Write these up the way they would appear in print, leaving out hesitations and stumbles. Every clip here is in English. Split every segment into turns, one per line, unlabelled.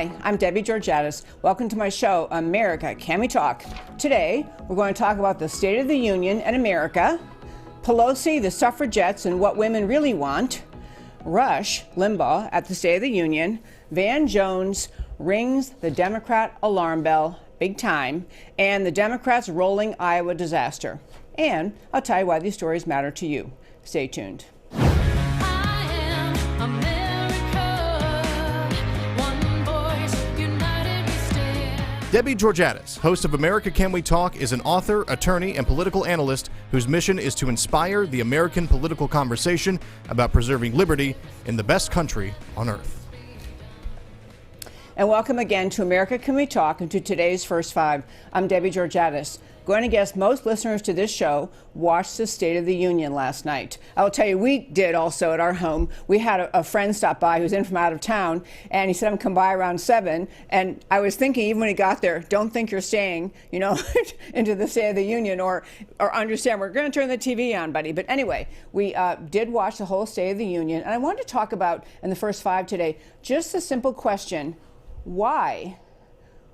Hi, I'm Debbie Georgatos. Welcome to my show, America, Can We Talk? Today, we're going to talk about the State of the Union and America, Pelosi, the suffragettes, and what women really want, Rush Limbaugh at the State of the Union, Van Jones rings the Democrat alarm bell big time, and the Democrats' rolling Iowa disaster. And I'll tell you why these stories matter to you. Stay tuned.
Debbie Georgatos, host of America Can We Talk, is an author, attorney, and political analyst whose mission is to inspire the American political conversation about preserving liberty in the best country on earth.
And welcome again to America Can We Talk and to today's First Five. I'm Debbie Georgatos. Going to guess most listeners to this show watched the State of the Union last night. I will tell you, we did also at our home. We had a friend stop by who's in from out of town, and he said, I'm come by around 7. And I was thinking, even when he got there, don't think you're staying, into the State of the Union or understand, we're going to turn the TV on, buddy. But anyway, we did watch the whole State of the Union. And I wanted to talk about, in the First Five today, just the simple question, why?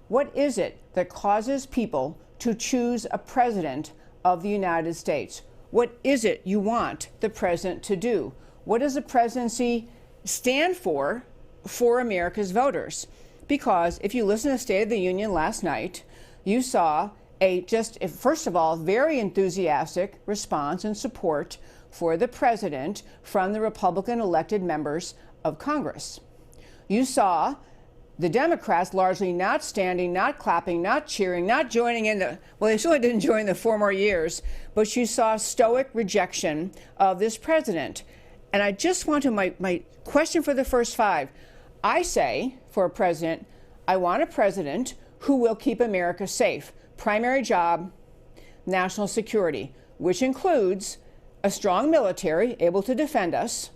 What is it that causes people to choose a president of the United States? What is it you want the president to do? What does the presidency stand for America's voters? Because if you listen to the State of the Union last night, you saw first of all, very enthusiastic response and support for the president from the Republican elected members of Congress. You saw the Democrats largely not standing, not clapping, not cheering, not joining in they certainly didn't join the 4 more years, but you saw stoic rejection of this president. And I just want to, my question for the First Five, I say for a president, I want a president who will keep America safe. Primary job, national security, which includes a strong military able to defend us,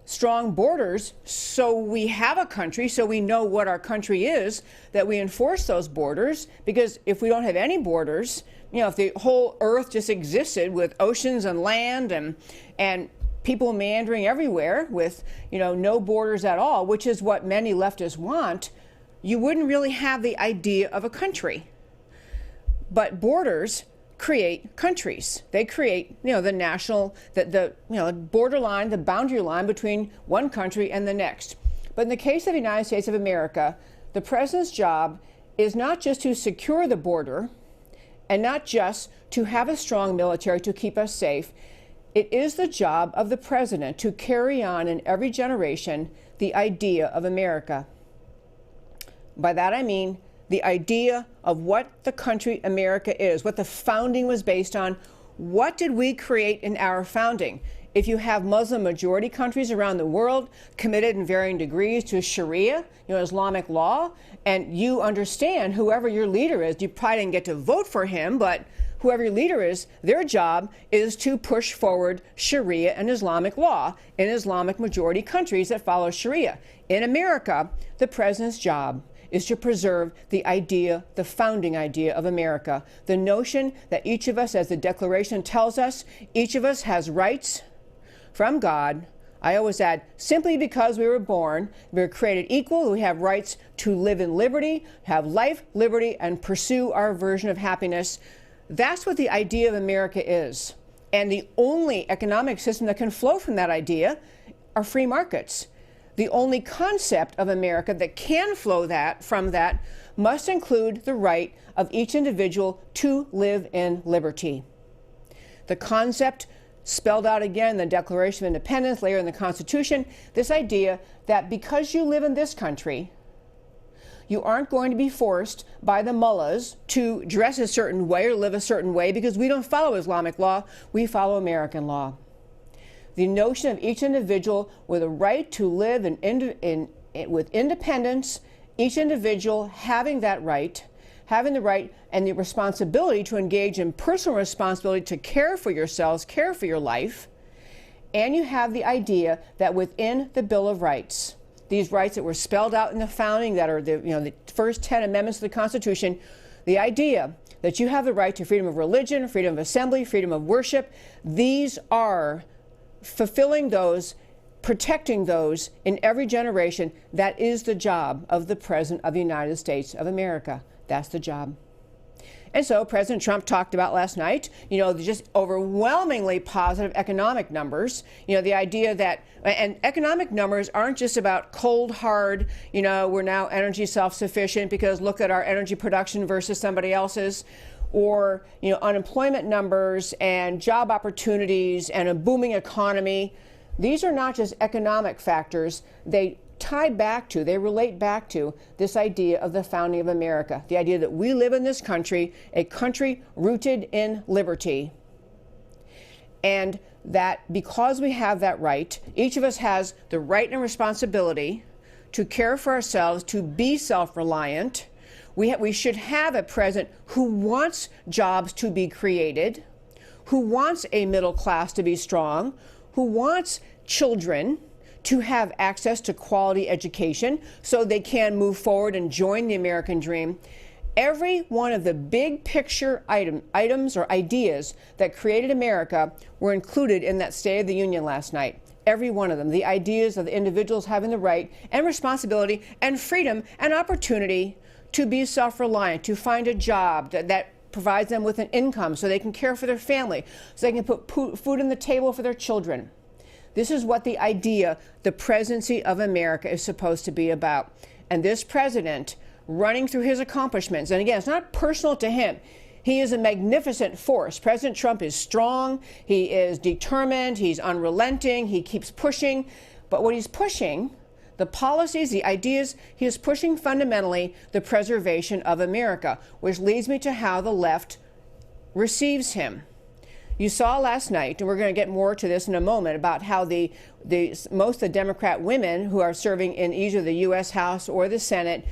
strong borders, so we have a country, so we know what our country is, that we enforce those borders, because if we don't have any borders, if the whole earth just existed with oceans and land and people meandering everywhere with, no borders at all, which is what many leftists want, you wouldn't really have the idea of a country. But borders create countries. They create, the national, the borderline, the boundary line between one country and the next. But in the case of the United States of America, the president's job is not just to secure the border and not just to have a strong military to keep us safe. It is the job of the president to carry on in every generation the idea of America. By that I mean the idea of what the country America is, what the founding was based on. What did we create in our founding? If you have Muslim majority countries around the world committed in varying degrees to Sharia, Islamic law, and you understand whoever your leader is, you probably didn't get to vote for him, but whoever your leader is, their job is to push forward Sharia and Islamic law in Islamic majority countries that follow Sharia. In America, the president's job is to preserve the idea, the founding idea of America. The notion that each of us, as the Declaration tells us, each of us has rights from God. I always add, simply because we were born, we were created equal, we have rights to live in liberty, have life, liberty, and pursue our version of happiness. That's what the idea of America is. And the only economic system that can flow from that idea are free markets. The only concept of America that can flow from that must include the right of each individual to live in liberty. The concept spelled out again in the Declaration of Independence, later in the Constitution, this idea that because you live in this country, you aren't going to be forced by the mullahs to dress a certain way or live a certain way, because we don't follow Islamic law, we follow American law. The notion of each individual with a right to live with independence, each individual having that right, having the right and the responsibility to engage in personal responsibility to care for yourselves, care for your life. And you have the idea that within the Bill of Rights, these rights that were spelled out in the founding, that are the first 10 amendments to the Constitution, the idea that you have the right to freedom of religion, freedom of assembly, freedom of worship, these are fulfilling those protecting those in every generation. That is the job of the President of the United States of America. That's the job. And so President Trump talked about last night, just overwhelmingly positive economic numbers. The idea that, and economic numbers aren't just about cold, hard, we're now energy self-sufficient because look at our energy production versus somebody else's, or, unemployment numbers and job opportunities and a booming economy. These are not just economic factors. They relate back to this idea of the founding of America, the idea that we live in this country, a country rooted in liberty, and that because we have that right, each of us has the right and responsibility to care for ourselves, to be self-reliant. We should have a president who wants jobs to be created, who wants a middle class to be strong, who wants children to have access to quality education so they can move forward and join the American dream. Every one of the big picture items or ideas that created America were included in that State of the Union last night. Every one of them. The ideas of the individuals having the right and responsibility and freedom and opportunity to be self-reliant, to find a job that provides them with an income so they can care for their family, so they can put food on the table for their children. This is what the idea, the presidency of America, is supposed to be about. And this president, running through his accomplishments, and again, it's not personal to him. He is a magnificent force. President Trump is strong. He is determined. He's unrelenting. He keeps pushing. But what he's pushing, the policies, the ideas, he is pushing fundamentally the preservation of America, which leads me to how the left receives him. You saw last night, and we're going to get more to this in a moment, about how most of the Democrat women who are serving in either the U.S. House or the Senate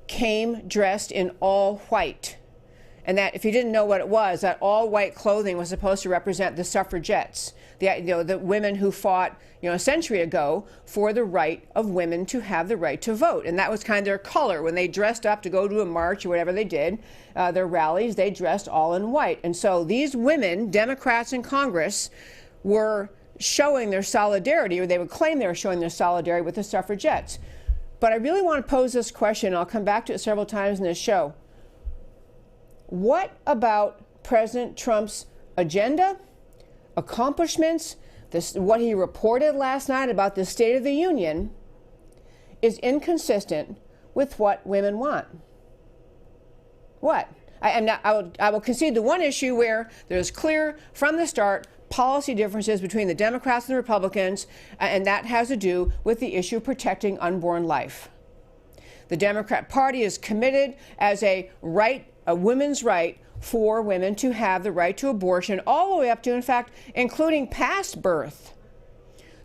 came dressed in all white. And that, if you didn't know what it was, that all white clothing was supposed to represent the suffragettes, the women who fought, a century ago for the right of women to have the right to vote. And that was kind of their color. When they dressed up to go to a march or whatever they did, their rallies, they dressed all in white. And so these women, Democrats in Congress, were showing their solidarity, or they would claim they were showing their solidarity with the suffragettes. But I really want to pose this question, and I'll come back to it several times in this show. What about President Trump's agenda, accomplishments, what he reported last night about the State of the Union is inconsistent with what women want? What? I will concede the one issue where there's clear from the start policy differences between the Democrats and the Republicans, and that has to do with the issue of protecting unborn life. The Democrat Party is committed as a women's right for women to have the right to abortion, all the way up to, in fact, including past birth.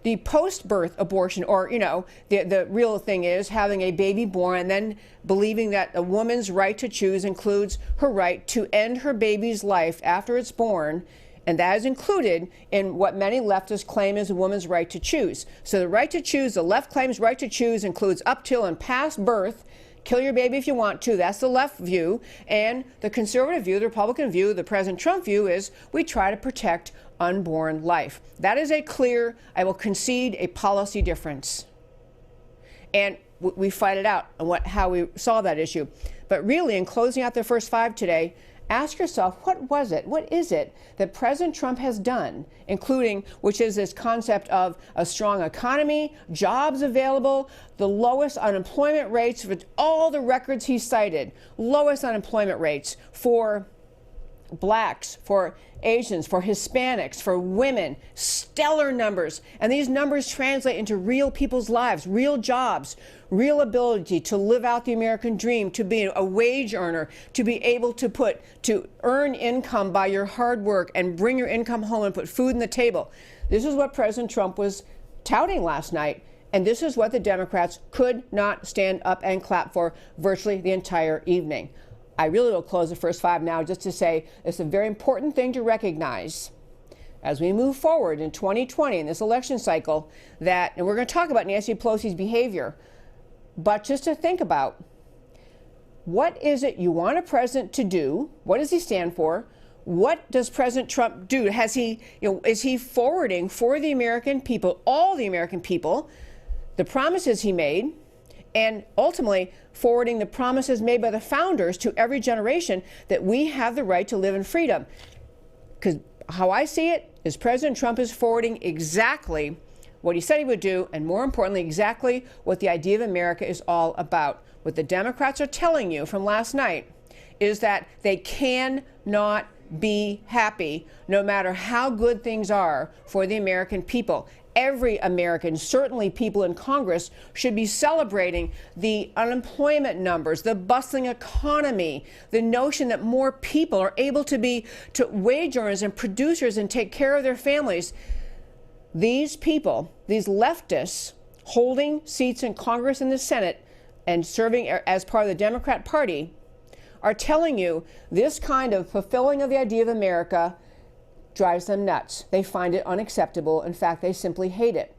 The post-birth abortion, or, the real thing is having a baby born and then believing that a woman's right to choose includes her right to end her baby's life after it's born. And that is included in what many leftists claim is a woman's right to choose. So the right to choose, the left claims right to choose includes up till and past birth. Kill your baby if you want to. That's the left view. And the conservative view, the Republican view, the President Trump view is we try to protect unborn life. That is a clear, I will concede, a policy difference. And we fight it out on how we solve that issue. But really, in closing out the first five today, ask yourself, what is it that President Trump has done, including, which is this concept of a strong economy, jobs available, the lowest unemployment rates, with all the records he cited, lowest unemployment rates for blacks, for Asians, for Hispanics, for women, stellar numbers. And these numbers translate into real people's lives, real jobs, real ability to live out the American dream, to be a wage earner, to be able to earn income by your hard work and bring your income home and put food on the table. This is what President Trump was touting last night. And this is what the Democrats could not stand up and clap for virtually the entire evening. I really will close the first five now just to say it's a very important thing to recognize as we move forward in 2020 in this election cycle that, and we're going to talk about Nancy Pelosi's behavior, but just to think about what is it you want a president to do? What does he stand for? What does President Trump do? Has he, is he forwarding for the American people, all the American people, the promises he made, and ultimately forwarding the promises made by the founders to every generation that we have the right to live in freedom? Because how I see it is President Trump is forwarding exactly what he said he would do, and more importantly, exactly what the idea of America is all about. What the Democrats are telling you from last night is that they cannot be happy no matter how good things are for the American people. Every American, certainly people in Congress, should be celebrating the unemployment numbers, the bustling economy, the notion that more people are able to wage earners and producers and take care of their families. These people, these leftists holding seats in Congress and the Senate and serving as part of the Democrat Party, are telling you this kind of fulfilling of the idea of America drives them nuts. They find it unacceptable. In fact, they simply hate it.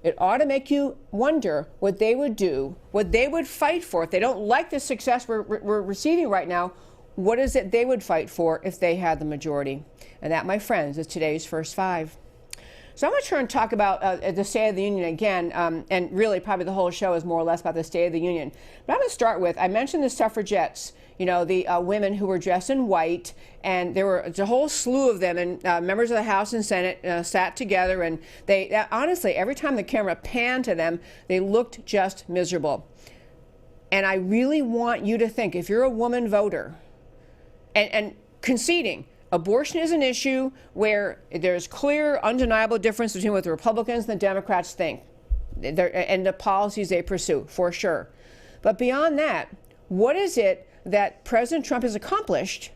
It ought to make you wonder what they would do, what they would fight for. If they don't like the success we're receiving right now, what is it they would fight for if they had the majority? And that, my friends, is today's First Five. So I'm going to turn and talk about the State of the Union again, and really probably the whole show is more or less about the State of the Union. But I'm going to start with, I mentioned the suffragettes, the women who were dressed in white, and there was a whole slew of them, and members of the House and Senate sat together, and they, honestly, every time the camera panned to them, they looked just miserable. And I really want you to think, if you're a woman voter, and conceding, abortion is an issue where there's clear, undeniable difference between what the Republicans and the Democrats think and the policies they pursue, for sure. But beyond that, what is it that President Trump has accomplished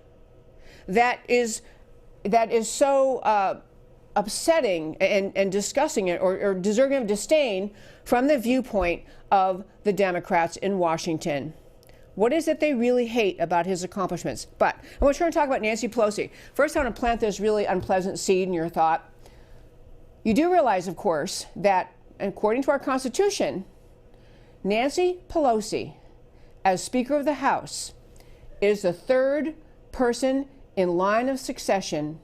that is so upsetting and disgusting or deserving of disdain from the viewpoint of the Democrats in Washington? What is it they really hate about his accomplishments? But I want to turn and talk about Nancy Pelosi. First, I want to plant this really unpleasant seed in your thought. You do realize, of course, that according to our Constitution, Nancy Pelosi, as Speaker of the House, is the third person in line of succession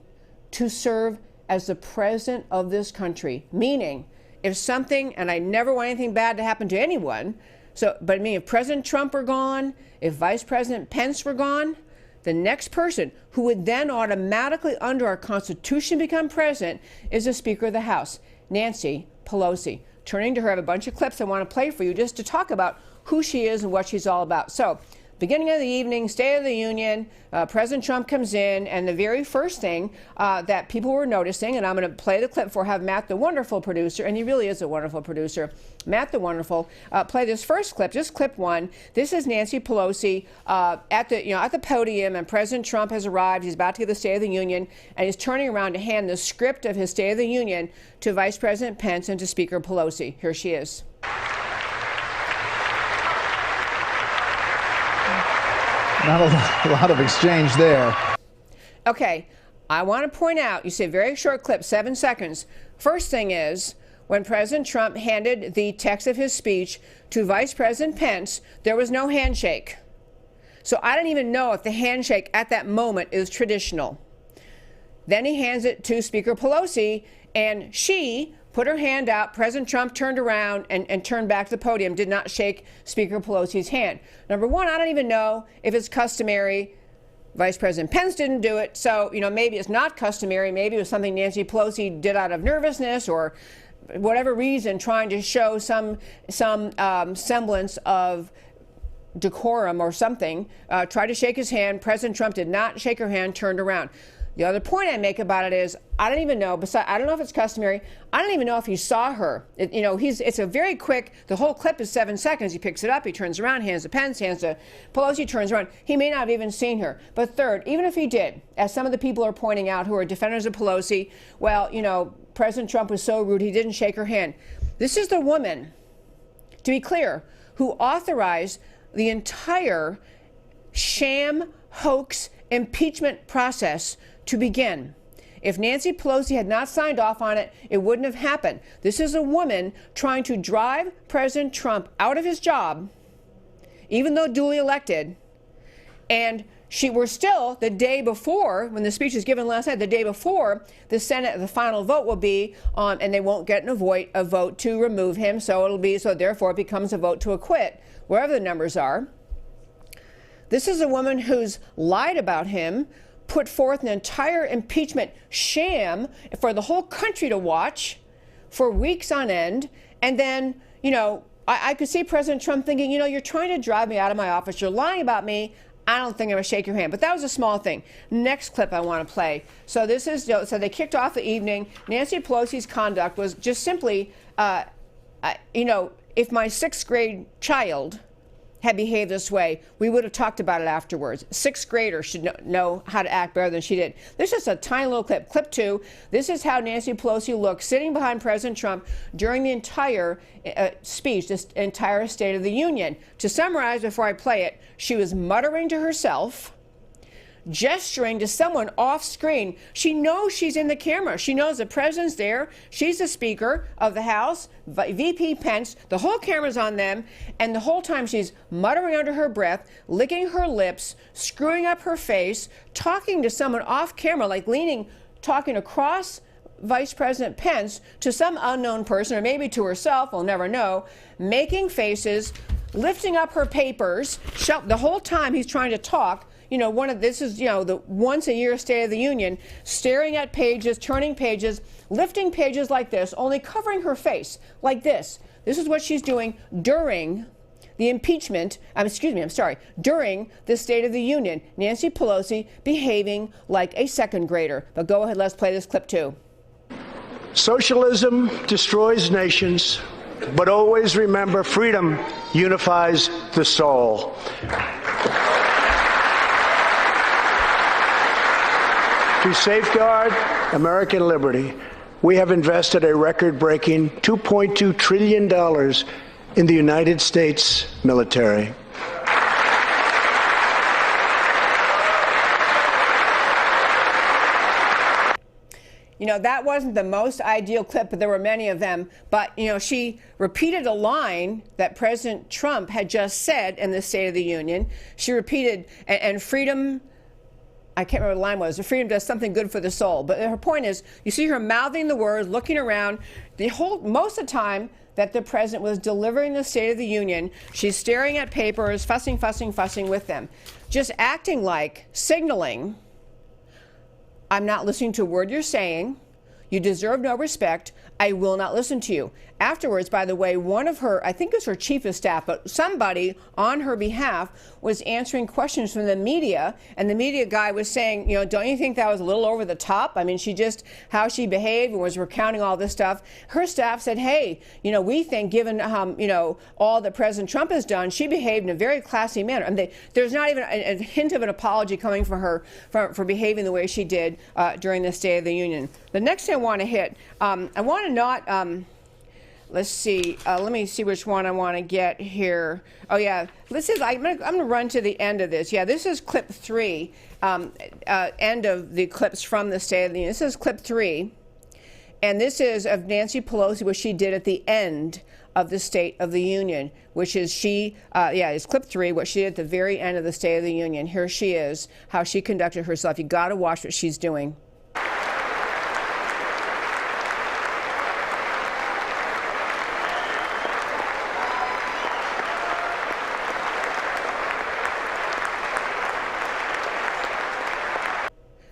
to serve as the president of this country. Meaning, if something, and I never want anything bad to happen to anyone, but I mean, if President Trump were gone, if Vice President Pence were gone, the next person who would then automatically, under our Constitution, become president is the Speaker of the House, Nancy Pelosi. Turning to her, I have a bunch of clips I want to play for you just to talk about who she is and what she's all about. So, beginning of the evening, State of the Union, President Trump comes in, and the very first thing that people were noticing, and I'm going to play the clip have Matt, the wonderful producer, and he really is a wonderful producer, Matt the wonderful, play this first clip, just clip one. This is Nancy Pelosi at the podium, and President Trump has arrived. He's about to give the State of the Union, and he's turning around to hand the script of his State of the Union to Vice President Pence and to Speaker Pelosi. Here she is.
Not a lot of exchange there.
Okay, I want to point out, you see a very short clip, 7 seconds. First thing is, when President Trump handed the text of his speech to Vice President Pence, there was no handshake. So I don't even know if the handshake at that moment is traditional. Then he hands it to Speaker Pelosi, and she put her hand out. President Trump turned around and turned back to the podium, did not shake Speaker Pelosi's hand. Number one, I don't even know if it's customary. Vice President Pence didn't do it, so maybe it's not customary. Maybe it was something Nancy Pelosi did out of nervousness or whatever reason, trying to show some semblance of decorum or something. Tried to shake his hand. President Trump did not shake her hand, turned around. The other point I make about it is, I don't even know, I don't know if it's customary. I don't even know if he saw her. It's a very quick, the whole clip is 7 seconds. He picks it up, he turns around, hands to Pence, hands to Pelosi, turns around. He may not have even seen her. But third, even if he did, as some of the people are pointing out who are defenders of Pelosi, well, President Trump was so rude, he didn't shake her hand. This is the woman, to be clear, who authorized the entire sham, hoax, impeachment process to begin. If Nancy Pelosi had not signed off on it, it wouldn't have happened. This is a woman trying to drive President Trump out of his job, even though duly elected, and we're still the day before, when the speech was given last night, the day before the Senate, the final vote will be on, and they won't get a vote to remove him. So therefore it becomes a vote to acquit, wherever the numbers are. This is a woman who's lied about him, put forth an entire impeachment sham for the whole country to watch for weeks on end. And then, I could see President Trump thinking, you're trying to drive me out of my office. You're lying about me. I don't think I'm going to shake your hand. But that was a small thing. Next clip I want to play. So so they kicked off the evening. Nancy Pelosi's conduct was just simply, if my 6th grade child had behaved this way, we would have talked about it afterwards. 6th graders should know how to act better than she did. This is a tiny little clip. Clip 2. This is how Nancy Pelosi looked sitting behind President Trump during the entire speech, this entire State of the Union. To summarize before I play it, she was muttering to herself, gesturing to someone off screen. She knows she's in the camera. She knows the president's there. She's the Speaker of the House, VP Pence. The whole camera's on them. And the whole time she's muttering under her breath, licking her lips, screwing up her face, talking to someone off camera, like talking across Vice President Pence to some unknown person, or maybe to herself, we'll never know, making faces, lifting up her papers. The whole time he's trying to talk. This is, the once a year State of the Union, staring at pages, turning pages, lifting pages like this, only covering her face like this. This is what she's doing during the impeachment, during the State of the Union. Nancy Pelosi behaving like a 2nd grader. But go ahead, let's play this clip too.
Socialism destroys nations, but always remember freedom unifies the soul. To safeguard American liberty, we have invested a record-breaking $2.2 trillion in the United States military.
That wasn't the most ideal clip, but there were many of them. But, she repeated a line that President Trump had just said in the State of the Union. She repeated, and freedom, I can't remember what the line was, the freedom does something good for the soul. But her point is, you see her mouthing the words, looking around. Most of the time that the president was delivering the State of the Union, she's staring at papers, fussing with them. Just acting like, signaling, I'm not listening to a word you're saying. You deserve no respect. I will not listen to you. Afterwards, by the way, one of her, I think it was her chief of staff, but somebody on her behalf was answering questions from the media, and the media guy was saying, don't you think that was a little over the top? I mean, how she behaved and was recounting all this stuff. Her staff said, hey, we think given, all that President Trump has done, she behaved in a very classy manner. And there's not even a hint of an apology coming from her for behaving the way she did during the State of the Union. The next thing I want to hit, I want to not... let's see. Let me see which one I want to get here. Oh, yeah. I'm going to run to the end of this. Yeah, this is clip 3, end of the clips from the State of the Union. This is clip 3. And this is of Nancy Pelosi, what she did at the end of the State of the Union, which is it's clip 3, what she did at the very end of the State of the Union. Here she is, how she conducted herself. You got to watch what she's doing.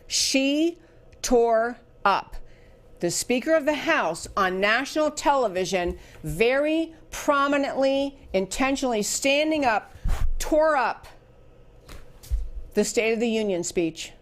She tore up. The Speaker of the House on national television, very prominently, intentionally standing up, tore up the State of the Union speech.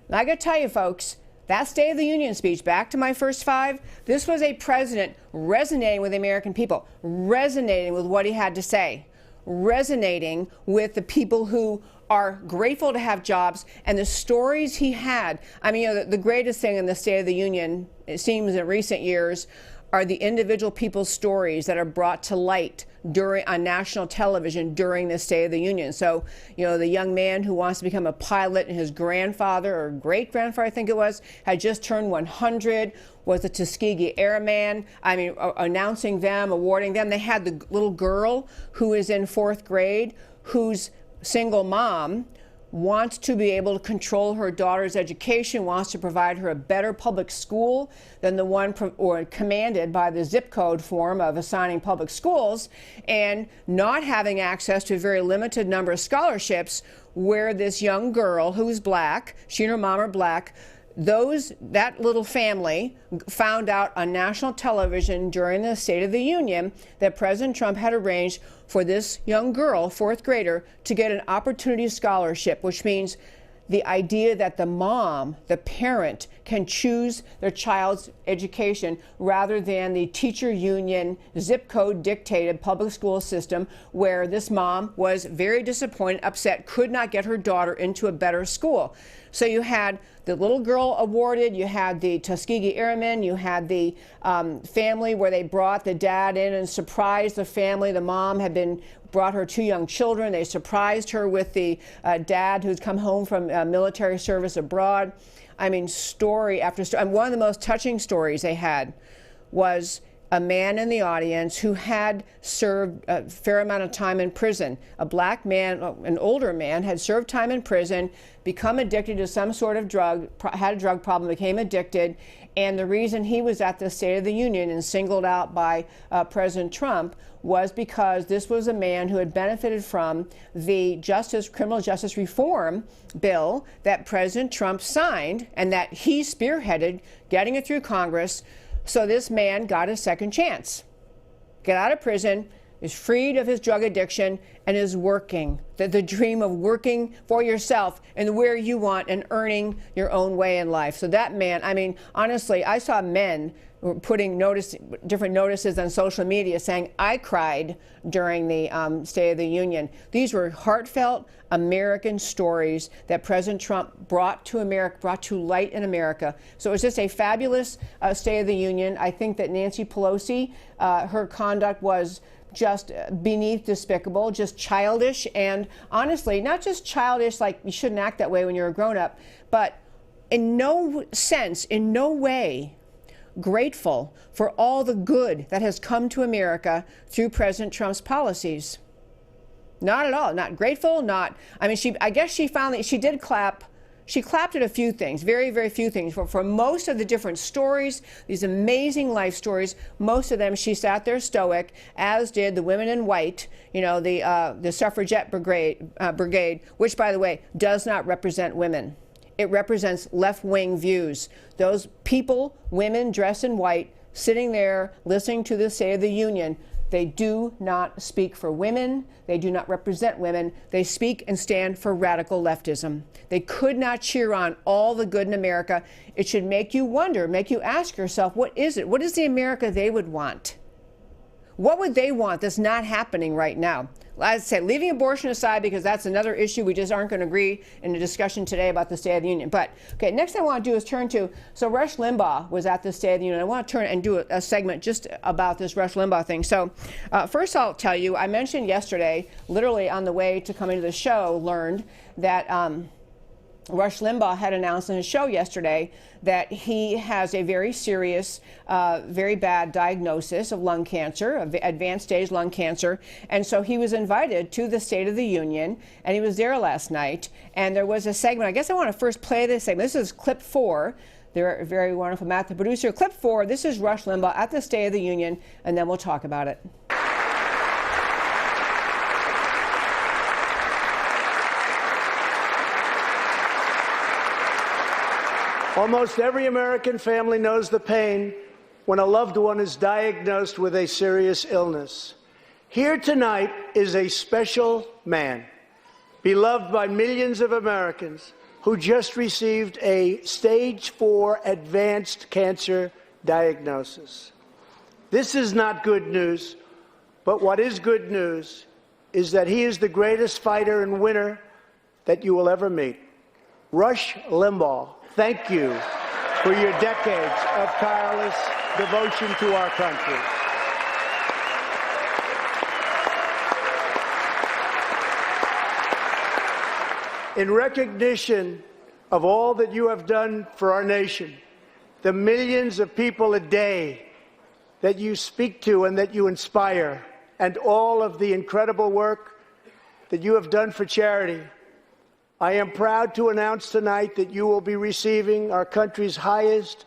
And I got to tell you, folks, that State of the Union speech, back to my first 5, this was a president resonating with the American people, resonating with what he had to say, resonating with the people who are grateful to have jobs, and the stories he had. I mean, the greatest thing in the State of the Union, it seems in recent years, are the individual people's stories that are brought to light on national television during the State of the Union. So, the young man who wants to become a pilot, and his grandfather or great-grandfather, I think it was, had just turned 100, was a Tuskegee Airman. I mean, announcing them, awarding them. They had the little girl who is in 4th grade, whose single mom wants to be able to control her daughter's education, wants to provide her a better public school than the one or commanded by the zip code form of assigning public schools, and not having access to a very limited number of scholarships, where this young girl who's black, she and her mom are black, that little family found out on national television during the State of the Union that President Trump had arranged for this young girl, fourth grader, to get an opportunity scholarship, which means the idea that the mom, the parent, can choose their child's education rather than the teacher union zip code dictated public school system, where this mom was very disappointed, upset, could not get her daughter into a better school. So you had the little girl awarded, you had the Tuskegee Airmen, you had the family where they brought the dad in and surprised the family. The mom had brought her two young children. They surprised her with the dad who's come home from military service abroad. I mean, story after story. And one of the most touching stories they had was a man in the audience who had served a fair amount of time in prison. A black man, an older man, had served time in prison, become addicted to some sort of drug, had a drug problem, became addicted, and the reason he was at the State of the Union and singled out by President Trump was because this was a man who had benefited from the criminal justice reform bill that President Trump signed and that he spearheaded, getting it through Congress. So this man got a second chance, get out of prison, is freed of his drug addiction, and is working. The dream of working for yourself and where you want and earning your own way in life. So that man, I mean, honestly, I saw men putting different notices on social media saying, I cried during the State of the Union. These were heartfelt American stories that President Trump brought to America, brought to light in America. So it was just a fabulous State of the Union. I think that Nancy Pelosi, her conduct was just beneath despicable, just childish, and honestly, not just childish, like you shouldn't act that way when you're a grown-up, but in no sense, in no way, grateful for all the good that has come to America through President Trump's policies. Not at all. Not grateful, not, I mean, I guess she did clap. She clapped at a few things, very, very few things. For most of the different stories, these amazing life stories, most of them she sat there stoic, as did the women in white, you know, the Suffragette brigade, which, by the way, does not represent women. It represents left-wing views. Those people, women dressed in white, sitting there listening to the State of the Union, they do not speak for women. They do not represent women. They speak and stand for radical leftism. They could not cheer on all the good in America. It should make you wonder, make you ask yourself, what is it? What is the America they would want? What would they want that's not happening right now? I say, leaving abortion aside, because that's another issue we just aren't going to agree in the discussion today about the State of the Union. But, okay, next thing I want to do is turn to, so Rush Limbaugh was at the State of the Union. I want to turn and do a segment just about this Rush Limbaugh thing. So first I'll tell you, I mentioned yesterday, literally on the way to coming to the show, learned that Rush Limbaugh had announced on his show yesterday that he has a very serious, very bad diagnosis of lung cancer, of advanced stage lung cancer. And so he was invited to the State of the Union, and he was there last night. And there was a segment, I guess I want to first play this segment. This is clip 4. They're very wonderful, Matt, the producer. Clip 4, this is Rush Limbaugh at the State of the Union, and then we'll talk about it.
Almost every American family knows the pain when a loved one is diagnosed with a serious illness. Here tonight is a special man, beloved by millions of Americans, who just received a stage 4 advanced cancer diagnosis. This is not good news, but what is good news is that he is the greatest fighter and winner that you will ever meet. Rush Limbaugh, thank you for your decades of tireless devotion to our country. In recognition of all that you have done for our nation, the millions of people a day that you speak to and that you inspire, and all of the incredible work that you have done for charity, I am proud to announce tonight that you will be receiving our country's highest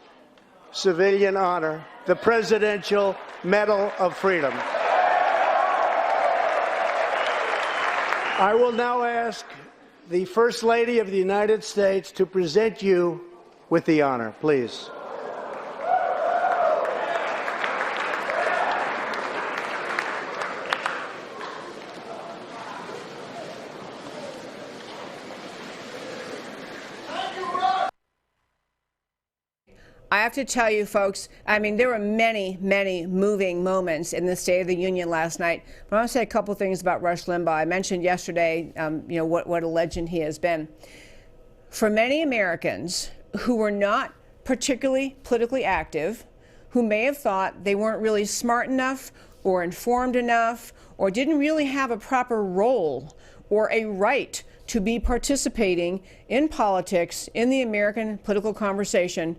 civilian honor, the Presidential Medal of Freedom. I will now ask the First Lady of the United States to present you with the honor, please.
I have to tell you, folks, I mean, there were many, many moving moments in the State of the Union last night. But I want to say a couple things about Rush Limbaugh. I mentioned yesterday, what a legend he has been. For many Americans who were not particularly politically active, who may have thought they weren't really smart enough or informed enough or didn't really have a proper role or a right to be participating in politics, in the American political conversation,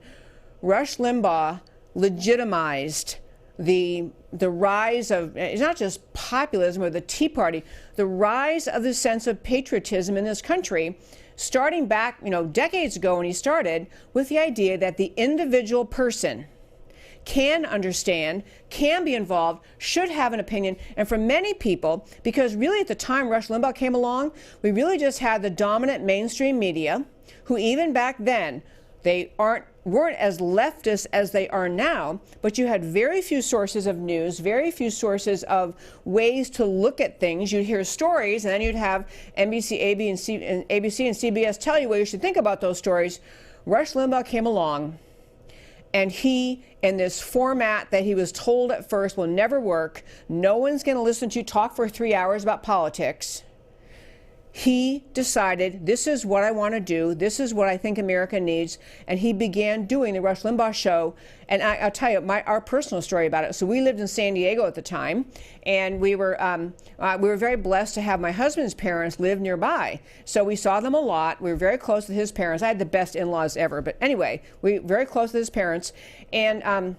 Rush Limbaugh legitimized the rise of, it's not just populism or the Tea Party, the rise of the sense of patriotism in this country, starting back, decades ago when he started, with the idea that the individual person can understand, can be involved, should have an opinion. And for many people, because really at the time Rush Limbaugh came along, we really just had the dominant mainstream media, who even back then, they weren't as leftist as they are now, but you had very few sources of news, very few sources of ways to look at things. You'd hear stories, and then you'd have NBC, ABC, and CBS tell you what you should think about those stories. Rush Limbaugh came along, and he, in this format that he was told at first will never work, no one's going to listen to you talk for 3 hours about politics. He decided, this is what I want to do, this is what I think America needs, and he began doing the Rush Limbaugh Show. And I'll tell you our personal story about it. So we lived in San Diego at the time, and we were very blessed to have my husband's parents live nearby. So we saw them a lot. We were very close to his parents. I had the best in-laws ever, but anyway, we were very close to his parents. And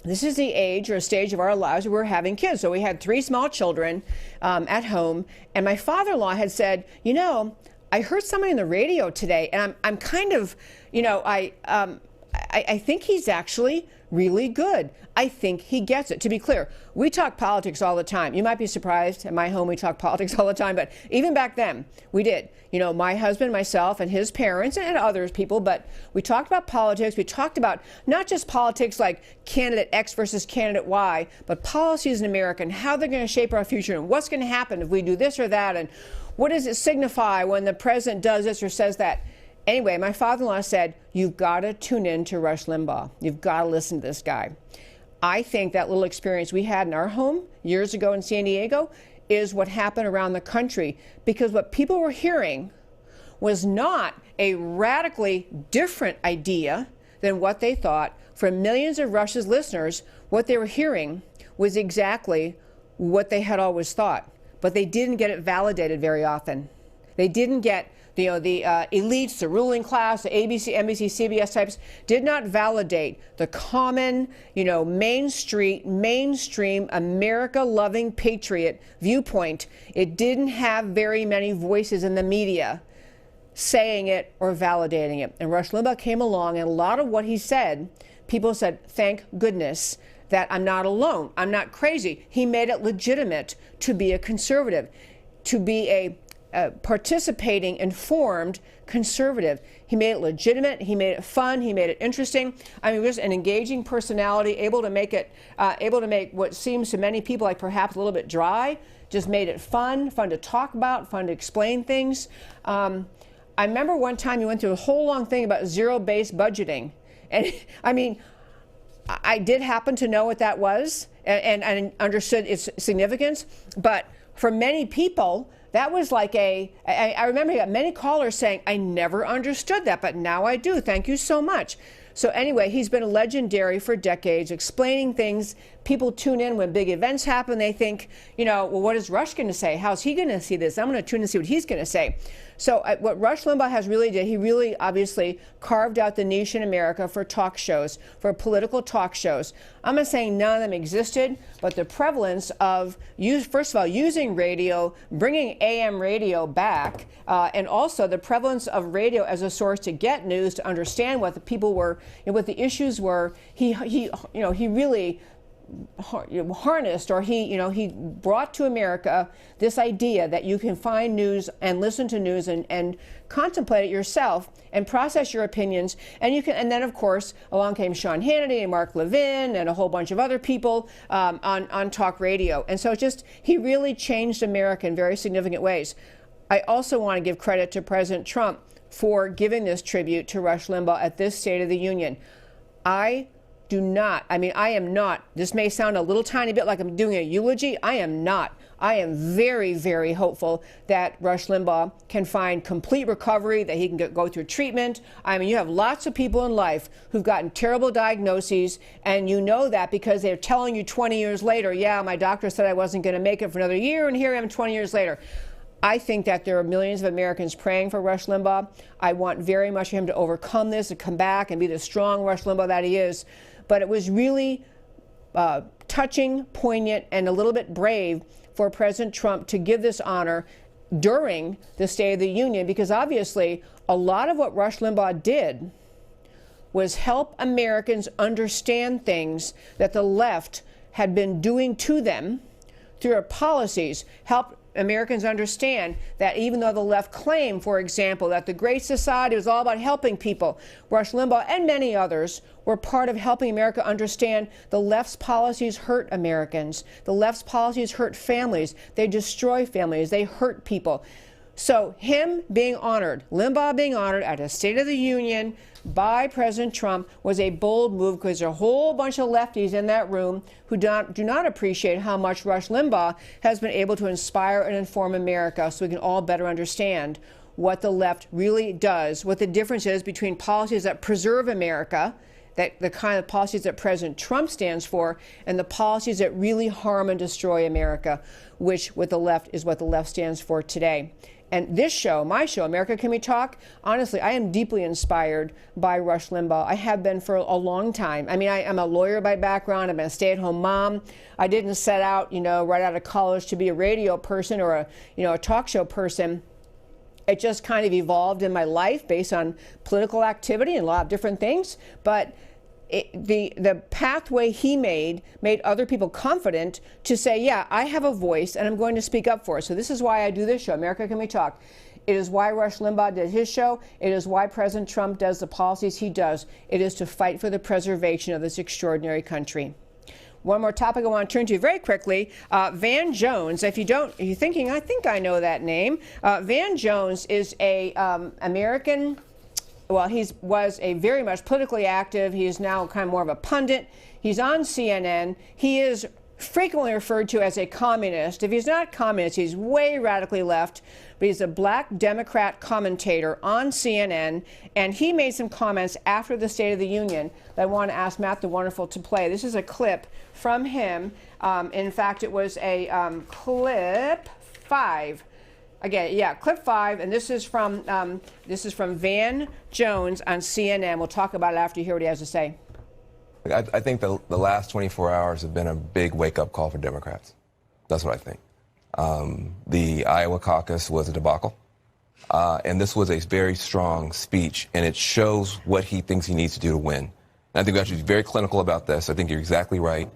this is the age or stage of our lives where we're having kids. So we had 3 small children at home. And my father-in-law had said, I heard somebody on the radio today, and I'm kind of, I think he's actually really good. I think he gets it. To be clear, we talk politics all the time. You might be surprised. At my home, we talk politics all the time. But even back then, we did. My husband, myself, and his parents, and other people, but we talked about politics. We talked about not just politics like candidate X versus candidate Y, but policies in America and how they're going to shape our future and what's going to happen if we do this or that, and what does it signify when the president does this or says that. Anyway, my father-in-law said, you've got to tune in to Rush Limbaugh. You've got to listen to this guy. I think that little experience we had in our home years ago in San Diego is what happened around the country, because what people were hearing was not a radically different idea than what they thought. For millions of Rush's listeners, what they were hearing was exactly what they had always thought, but they didn't get it validated very often. They didn't get the elites, the ruling class, the ABC, NBC, CBS types did not validate the common, mainstream America-loving patriot viewpoint. It didn't have very many voices in the media saying it or validating it. And Rush Limbaugh came along, and a lot of what he said, people said, thank goodness that I'm not alone. I'm not crazy. He made it legitimate to be a conservative, to be a participating, informed conservative. He made it legitimate. He made it fun. He made it interesting. I mean, he was an engaging personality, able to make what seems to many people like perhaps a little bit dry, just made it fun to talk about, fun to explain things. I remember one time he went through a whole long thing about zero-based budgeting. And I mean, I did happen to know what that was and understood its significance. But for many people, that was like I remember he got many callers saying, I never understood that, but now I do. Thank you so much. So anyway, he's been legendary for decades, explaining things. People tune in when big events happen. They think, well, what is Rush going to say? How's he going to see this? I'm going to tune in and see what he's going to say. So what Rush Limbaugh has really did, he really obviously carved out the niche in America for talk shows, for political talk shows. I'm not saying none of them existed, but the prevalence of, first of all, using radio, bringing AM radio back, and also the prevalence of radio as a source to get news, to understand what the people were, what the issues were. He really harnessed, or he brought to America this idea that you can find news and listen to news and contemplate it yourself and process your opinions, and then of course along came Sean Hannity and Mark Levin and a whole bunch of other people on talk radio. And so he really changed America in very significant ways. I also want to give credit to President Trump for giving this tribute to Rush Limbaugh at this State of the Union. I am not, this may sound a little tiny bit like I'm doing a eulogy. I am not. I am very, very hopeful that Rush Limbaugh can find complete recovery, that he can go through treatment. I mean, you have lots of people in life who've gotten terrible diagnoses, and you know that because they're telling you 20 years later, yeah, my doctor said I wasn't going to make it for another year, and here I am 20 years later. I think that there are millions of Americans praying for Rush Limbaugh. I want very much for him to overcome this and come back and be the strong Rush Limbaugh that he is. But it was really touching, poignant, and a little bit brave for President Trump to give this honor during the State of the Union, because obviously a lot of what Rush Limbaugh did was help Americans understand things that the left had been doing to them through their policies, help Americans understand that even though the left claimed, for example, that the Great Society was all about helping people, Rush Limbaugh and many others were part of helping America understand the left's policies hurt Americans. The left's policies hurt families. They destroy families. They hurt people. So him being honored, Limbaugh being honored at a State of the Union by President Trump was a bold move, because there are a whole bunch of lefties in that room who do not appreciate how much Rush Limbaugh has been able to inspire and inform America, so we can all better understand what the left really does, what the difference is between policies that preserve America, that the kind of policies that President Trump stands for, and the policies that really harm and destroy America, which with the left is what the left stands for today. And this show, my show, America Can We Talk, honestly, I am deeply inspired by Rush Limbaugh. I have been for a long time. I mean, I'm a lawyer by background. I'm a stay-at-home mom. I didn't set out, right out of college to be a radio person or a talk show person. It just kind of evolved in my life based on political activity and a lot of different things. But the pathway he made other people confident to say, yeah, I have a voice and I'm going to speak up for it. So this is why I do this show, America Can We Talk. It is why Rush Limbaugh did his show. It is why President Trump does the policies he does. It is to fight for the preservation of this extraordinary country. One more topic I want to turn to very quickly. Van Jones, if you're thinking, I think I know that name. Van Jones is a American. Well, he was a very much politically active. He is now kind of more of a pundit. He's on CNN. He is frequently referred to as a communist. If he's not communist, he's way radically left. But he's a black Democrat commentator on CNN. And he made some comments after the State of the Union that I want to ask Matt the Wonderful to play. This is a clip from him. In fact, it was a clip 5. Again, yeah, clip 5, and this is from Van Jones on CNN. We'll talk about it after you hear what he has to say.
I think the last 24 hours have been a big wake-up call for Democrats. That's what I think. The Iowa caucus was a debacle, and this was a very strong speech, and it shows what he thinks he needs to do to win. And I think we have to be very clinical about this. I think you're exactly right.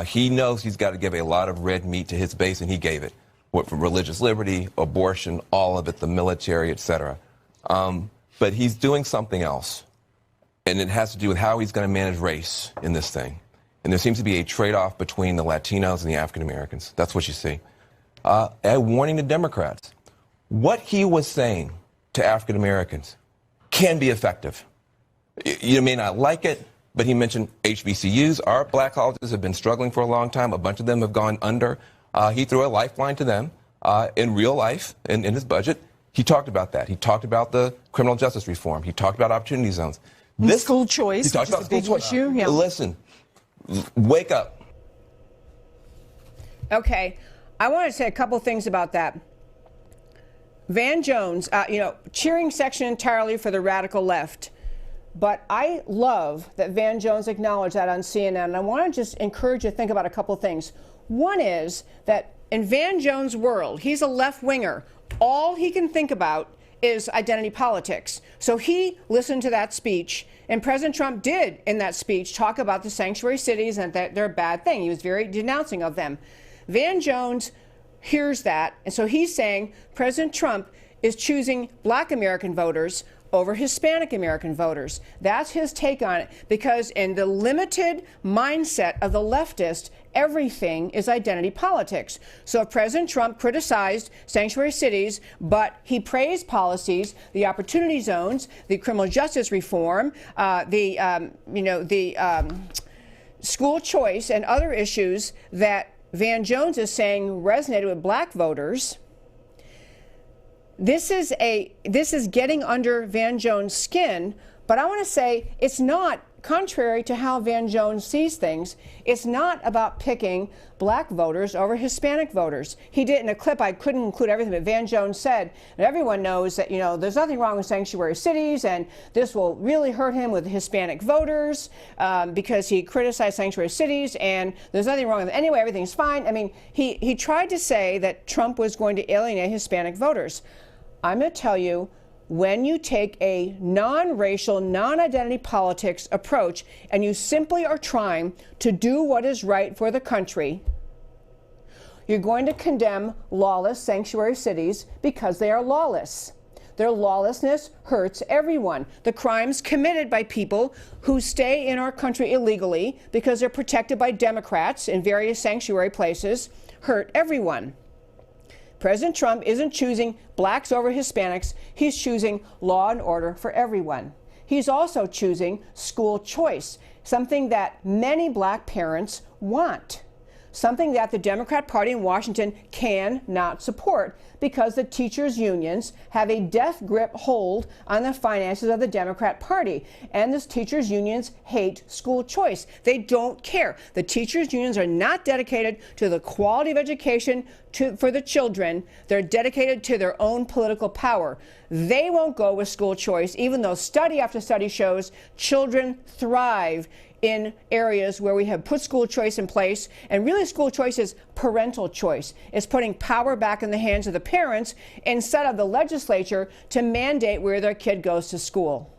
He knows he's got to give a lot of red meat to his base, and he gave it. From religious liberty, abortion, all of it, the military, etc. But he's doing something else, and it has to do with how he's going to manage race in this thing. And there seems to be a trade-off between the Latinos and the African Americans. That's what you see. A warning to Democrats. What he was saying to African Americans can be effective. You may not like it, but he mentioned HBCUs. Our black colleges have been struggling for a long time. A bunch of them have gone under. He threw a lifeline to them in real life, in his budget. He talked about that. He talked about the criminal justice reform. He talked about opportunity zones.
This school choice,
he talked about
a big
school choice.
Issue. Yeah.
Listen, wake up.
Okay, I want to say a couple things about that. Van Jones, cheering section entirely for the radical left. But I love that Van Jones acknowledged that on CNN. And I want to just encourage you to think about a couple of things. One is that in Van Jones' world, he's a left-winger. All he can think about is identity politics. So he listened to that speech, and President Trump did, in that speech, talk about the sanctuary cities and that they're a bad thing. He was very denouncing of them. Van Jones hears that, and so he's saying President Trump is choosing Black American voters over Hispanic American voters. That's his take on it, because in the limited mindset of the leftist, everything is identity politics. So if President Trump criticized sanctuary cities, but he praised policies, the opportunity zones, the criminal justice reform, the school choice and other issues that Van Jones is saying resonated with Black voters, this is getting under Van Jones' skin. But I want to say it's not, contrary to how Van Jones sees things, it's not about picking Black voters over Hispanic voters. He did in a clip, I couldn't include everything, but Van Jones said, and everyone knows that, there's nothing wrong with sanctuary cities, and this will really hurt him with Hispanic voters because he criticized sanctuary cities, and there's nothing wrong with it. Anyway, everything's fine. I mean, he tried to say that Trump was going to alienate Hispanic voters. I'm going to tell you, when you take a non-racial, non-identity politics approach and you simply are trying to do what is right for the country, you're going to condemn lawless sanctuary cities because they are lawless. Their lawlessness hurts everyone. The crimes committed by people who stay in our country illegally because they're protected by Democrats in various sanctuary places hurt everyone. President Trump isn't choosing Blacks over Hispanics. He's choosing law and order for everyone. He's also choosing school choice, something that many Black parents want, something that the Democrat Party in Washington cannot support because the teachers' unions have a death grip hold on the finances of the Democrat Party. And the teachers' unions hate school choice. They don't care. The teachers' unions are not dedicated to the quality of education for the children. They're dedicated to their own political power. They won't go with school choice, even though study after study shows children thrive in areas where we have put school choice in place. And really, school choice is parental choice. It's putting power back in the hands of the parents instead of the legislature to mandate where their kid goes to school.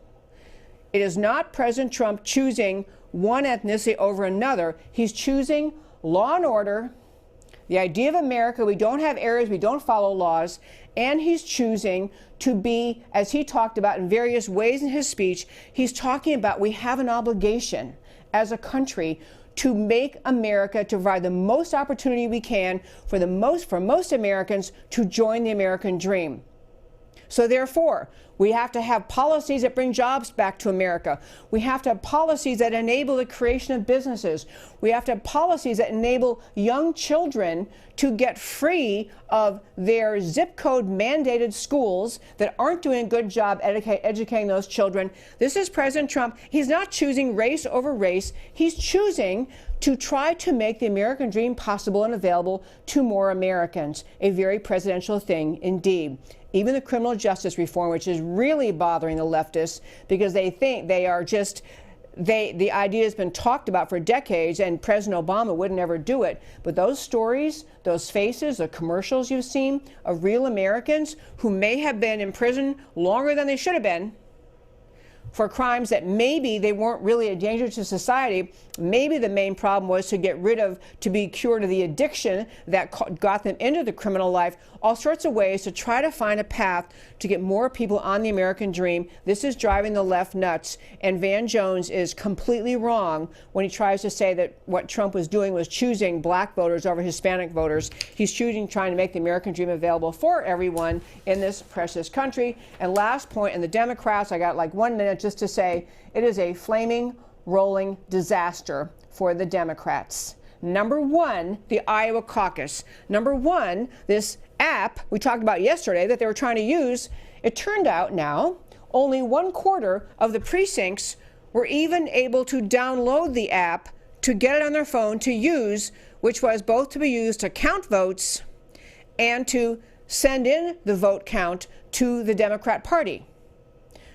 It is not President Trump choosing one ethnicity over another. He's choosing law and order, the idea of America. We don't have areas, we don't follow laws, and he's choosing to be, as he talked about in various ways in his speech, he's talking about we have an obligation as a country to make America, to provide the most opportunity we can for most Americans to join the American dream. So therefore, we have to have policies that bring jobs back to America. We have to have policies that enable the creation of businesses. We have to have policies that enable young children to get free of their zip code mandated schools that aren't doing a good job educating those children. This is President Trump. He's not choosing race over race. He's choosing to try to make the American dream possible and available to more Americans. A very presidential thing indeed. Even the criminal justice reform, which is really bothering the leftists because they think they are just, the idea has been talked about for decades and President Obama would never do it. But those stories, those faces, the commercials you've seen of real Americans who may have been in prison longer than they should have been for crimes that maybe they weren't really a danger to society. Maybe the main problem was to get rid of, to be cured of the addiction that got them into the criminal life. All sorts of ways to try to find a path to get more people on the American dream. This is driving the left nuts. And Van Jones is completely wrong when he tries to say that what Trump was doing was choosing Black voters over Hispanic voters. He's trying to make the American dream available for everyone in this precious country. And last point, and the Democrats, I got like 1 minute just to say, it is a flaming, rolling disaster for the Democrats. Number one, the Iowa caucus. Number one, this app we talked about yesterday that they were trying to use, it turned out now only 1/4 of the precincts were even able to download the app to get it on their phone to use, which was both to be used to count votes and to send in the vote count to the Democrat Party.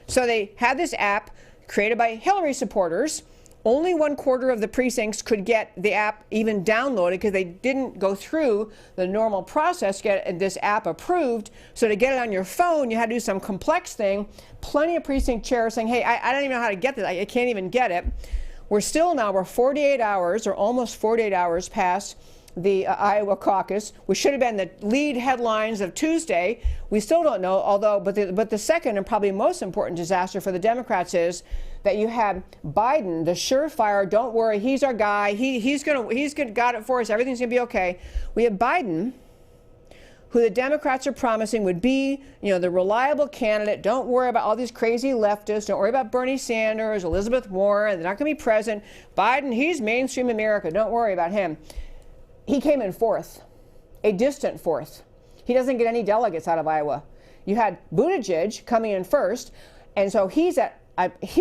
So they had this app created by Hillary supporters. Only 1/4 of the precincts could get the app even downloaded because they didn't go through the normal process to get this app approved. So to get it on your phone, you had to do some complex thing. Plenty of precinct chairs saying, hey, I don't even know how to get this. I can't even get it. We're 48 hours or almost 48 hours past the Iowa caucus, which should have been the lead headlines of Tuesday. We still don't know, but the second and probably most important disaster for the Democrats is that you have Biden, the surefire, don't worry, he's our guy, he's got it for us, everything's gonna be okay. We have Biden, who the Democrats are promising would be, the reliable candidate. Don't worry about all these crazy leftists. Don't worry about Bernie Sanders, Elizabeth Warren. They're not going to be present. Biden, he's mainstream America. Don't worry about him. He came in fourth, a distant fourth. He doesn't get any delegates out of Iowa. You had Buttigieg coming in first, and so he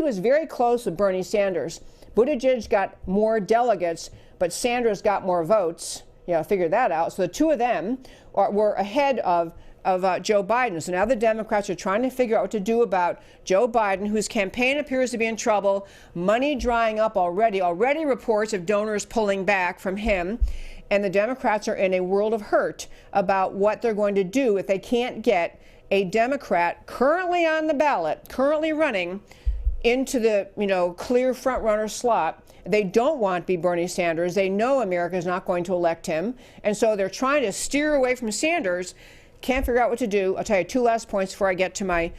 was very close with Bernie Sanders. Buttigieg got more delegates, but Sanders got more votes. Figure that out. So the two of them were ahead of Joe Biden. So now the Democrats are trying to figure out what to do about Joe Biden, whose campaign appears to be in trouble, money drying up already reports of donors pulling back from him. And the Democrats are in a world of hurt about what they're going to do if they can't get a Democrat currently on the ballot, currently running into the clear front runner slot. They don't want to be Bernie Sanders. They know America is not going to elect him. And so they're trying to steer away from Sanders. Can't figure out what to do. I'll tell you two last points before I get to my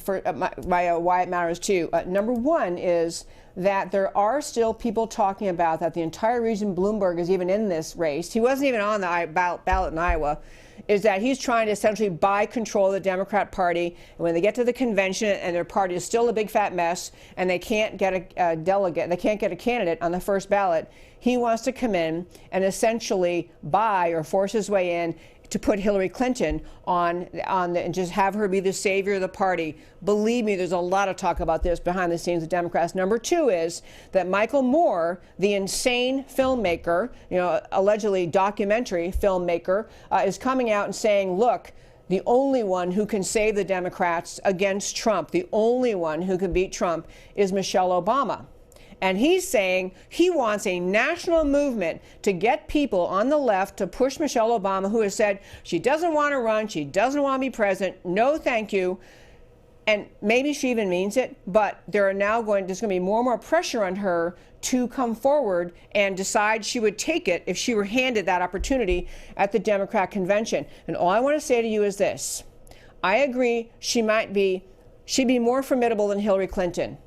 why it matters too. Number one is that there are still people talking about that the entire reason Bloomberg is even in this race, he wasn't even on the ballot in Iowa, is that he's trying to essentially buy control of the Democrat Party. And when they get to the convention and their party is still a big fat mess and they can't get a delegate, they can't get a candidate on the first ballot, he wants to come in and essentially buy or force his way in to put Hillary Clinton and just have her be the savior of the party. Believe me, there's a lot of talk about this behind the scenes of Democrats. Number two is that Michael Moore, the insane filmmaker, allegedly documentary filmmaker, is coming out and saying, look, the only one who can save the Democrats against Trump, the only one who can beat Trump is Michelle Obama. And he's saying he wants a national movement to get people on the left to push Michelle Obama, who has said she doesn't want to run, she doesn't want to be president, no thank you. And maybe she even means it, but there's going to be more and more pressure on her to come forward and decide she would take it if she were handed that opportunity at the Democrat convention. And all I want to say to you is this. I agree she'd be more formidable than Hillary Clinton.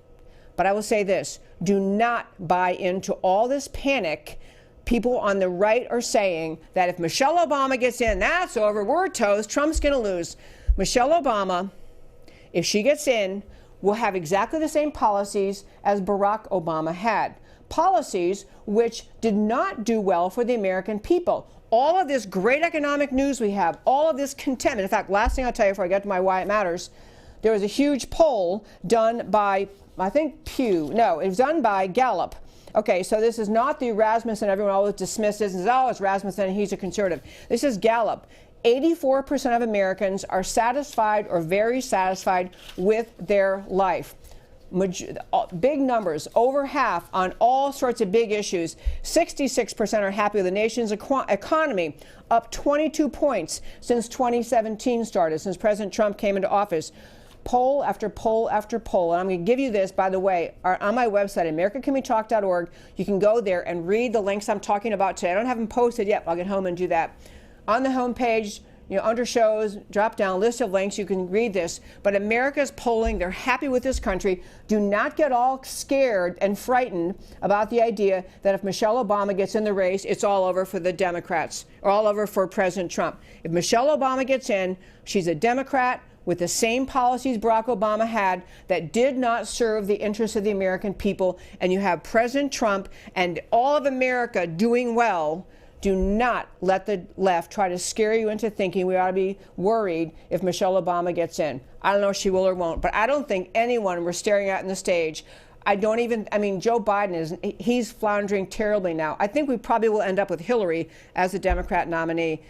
But I will say this, do not buy into all this panic. People on the right are saying that if Michelle Obama gets in, that's over, we're toast, Trump's going to lose. Michelle Obama, if she gets in, will have exactly the same policies as Barack Obama had. Policies which did not do well for the American people. All of this great economic news we have, all of this contentment. In fact, last thing I'll tell you before I get to my why it matters, there was a huge poll done by, I think Pew. No, it was done by Gallup. Okay, so this is not the Rasmussen everyone always dismisses and says, oh, it's Rasmussen, he's a conservative. This is Gallup. 84% of Americans are satisfied or very satisfied with their life. Big numbers, over half on all sorts of big issues. 66% are happy with the nation's economy, up 22 points since 2017 started, since President Trump came into office. Poll after poll after poll. And I'm going to give you this, by the way, on my website, americacanwetalk.org. You can go there and read the links I'm talking about today. I don't have them posted yet. I'll get home and do that. On the homepage, under shows, drop down list of links. You can read this. But America's polling. They're happy with this country. Do not get all scared and frightened about the idea that if Michelle Obama gets in the race, it's all over for the Democrats or all over for President Trump. If Michelle Obama gets in, she's a Democrat with the same policies Barack Obama had that did not serve the interests of the American people, and you have President Trump and all of America doing well. Do not let the left try to scare you into thinking we ought to be worried if Michelle Obama gets in. I don't know if she will or won't, but I don't think anyone we're staring at in the stage, Joe Biden he's floundering terribly now. I think we probably will end up with Hillary as the Democrat nominee,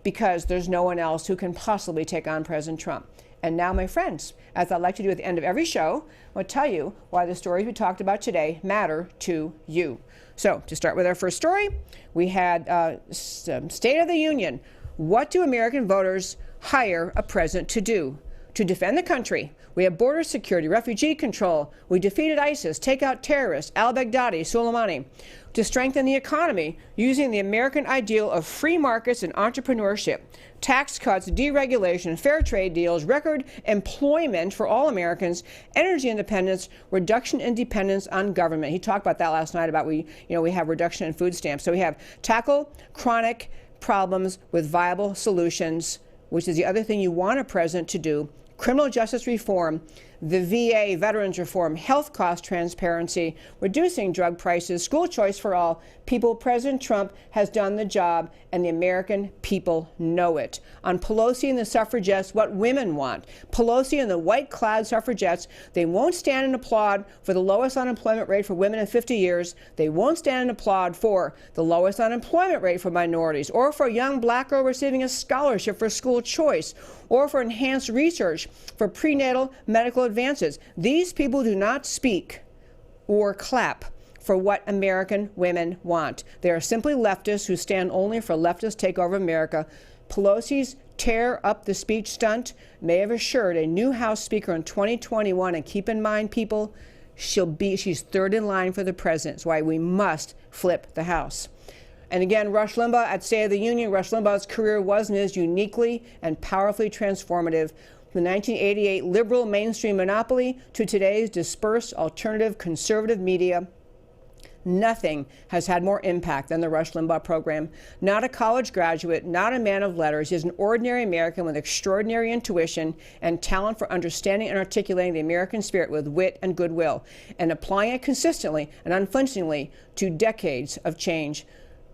because there's no one else who can possibly take on President Trump. And now, my friends, as I like to do at the end of every show, I'll tell you why the stories we talked about today matter to you. So, to start with our first story, we had State of the Union. What do American voters hire a president to do? To defend the country. We have border security, refugee control. We defeated ISIS, take out terrorists, al-Baghdadi, Soleimani. To strengthen the economy, using the American ideal of free markets and entrepreneurship, tax cuts, deregulation, fair trade deals, record employment for all Americans, energy independence, reduction in dependence on government. He talked about that last night about we have reduction in food stamps. So we have tackle chronic problems with viable solutions, which is the other thing you want a president to do. Criminal justice reform, the VA, veterans reform, health cost transparency, reducing drug prices, school choice for all. People, President Trump has done the job, and the American people know it. On Pelosi and the suffragettes, what women want. Pelosi and the white-clad suffragettes, they won't stand and applaud for the lowest unemployment rate for women in 50 years. They won't stand and applaud for the lowest unemployment rate for minorities, or for a young black girl receiving a scholarship for school choice, or for enhanced research for prenatal medical advances. These people do not speak or clap for what American women want. They are simply leftists who stand only for leftist takeover of America. Pelosi's tear up the speech stunt may have assured a new House Speaker in 2021, and keep in mind, people, she's third in line for the president. That's why we must flip the House. And again, Rush Limbaugh at State of the Union. Rush Limbaugh's career was and is uniquely and powerfully transformative. From the 1988 liberal mainstream monopoly to today's dispersed alternative conservative media, nothing has had more impact than the Rush Limbaugh program. Not a college graduate, not a man of letters. He is an ordinary American with extraordinary intuition and talent for understanding and articulating the American spirit with wit and goodwill, and applying it consistently and unflinchingly to decades of change.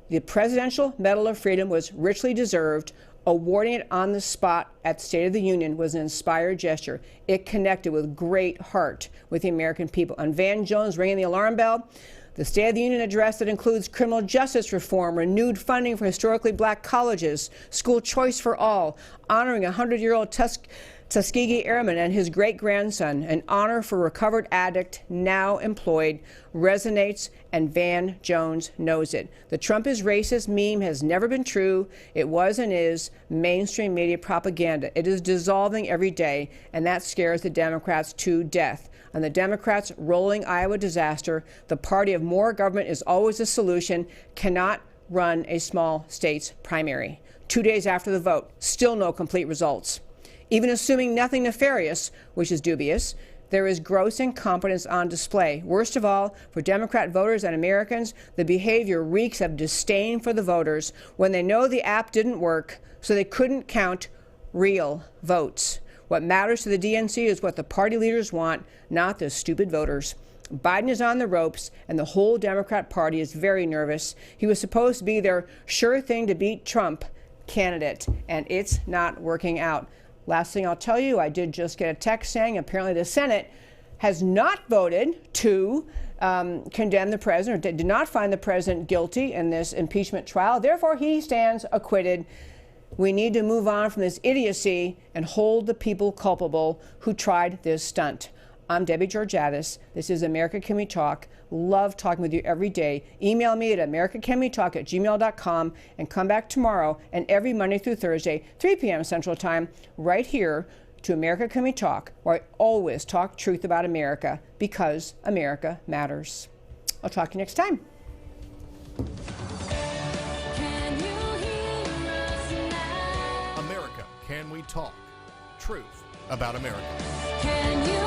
The Presidential Medal of Freedom was richly deserved. Awarding it on the spot at State of the Union was an inspired gesture. It connected with great heart with the American people. And Van Jones ringing the alarm bell. The State of the Union address that includes criminal justice reform, renewed funding for historically black colleges, school choice for all, honoring a 100-year-old Tuskegee Airman and his great-grandson, an honor for recovered addict now employed, resonates, and Van Jones knows it. The Trump is racist meme has never been true. It was and is mainstream media propaganda. It is dissolving every day, and that scares the Democrats to death. On the Democrats' rolling Iowa disaster, the party of more government is always a solution, cannot run a small state's primary. 2 days after the vote, still no complete results. Even assuming nothing nefarious, which is dubious, there is gross incompetence on display. Worst of all, for Democrat voters and Americans, the behavior reeks of disdain for the voters when they know the app didn't work, so they couldn't count real votes. What matters to the DNC is what the party leaders want, not the stupid voters. Biden is on the ropes, and the whole Democrat Party is very nervous. He was supposed to be their sure thing to beat Trump candidate, and it's not working out. Last thing I'll tell you, I did just get a text saying apparently the Senate has not voted to condemn the president, or did not find the president guilty in this impeachment trial. Therefore, he stands acquitted. We need to move on from this idiocy and hold the people culpable who tried this stunt. I'm Debbie Georgatos. This is America Can We Talk. Love talking with you every day. Email me at americacanwetalk@gmail.com, and come back tomorrow and every Monday through Thursday, 3 p.m. Central Time, right here to America Can We Talk, where I always talk truth about America, because America matters. I'll talk to you next time.
America Can We Talk? Truth about America.
Can you